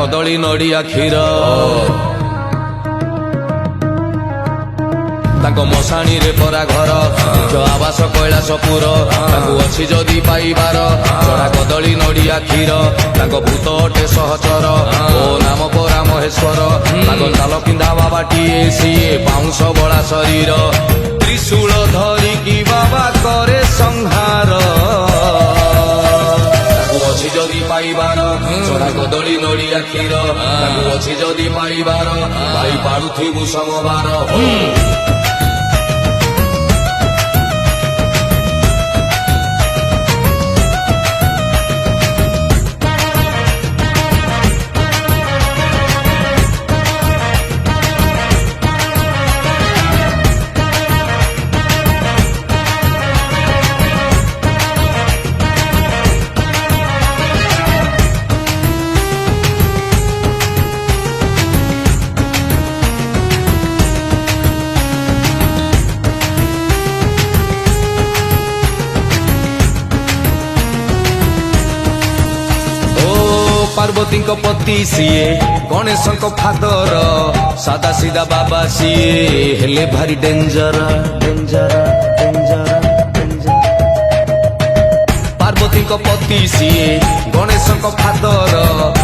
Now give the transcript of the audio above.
कदली नड़िया क्षीर ताको मशाणी रे परा घर जो आवास कैलासपुर ताको अछि जदि पाइबार चढ़ा कदली नड़िया क्षीर ताको भूत अटे सहचर ओ नाम परा महेश्वर ताको चाल किंदा बाबाटीए सीए बाउंश बड़ा शरीर त्रिशूल धरिकी बाबा करे संहार अच्छी जदि पाइबार चढ़ा कदली नड़िया क्षीर ताको अच्छी जदि पाइबार पाई पारुथिबु समबार पार्वती पति सीए गणेश फादर सादा सीधा बाबा सीए हेले भारी डेंजर डेंजर डेंजर पार्वती पति सीए गणेश फादर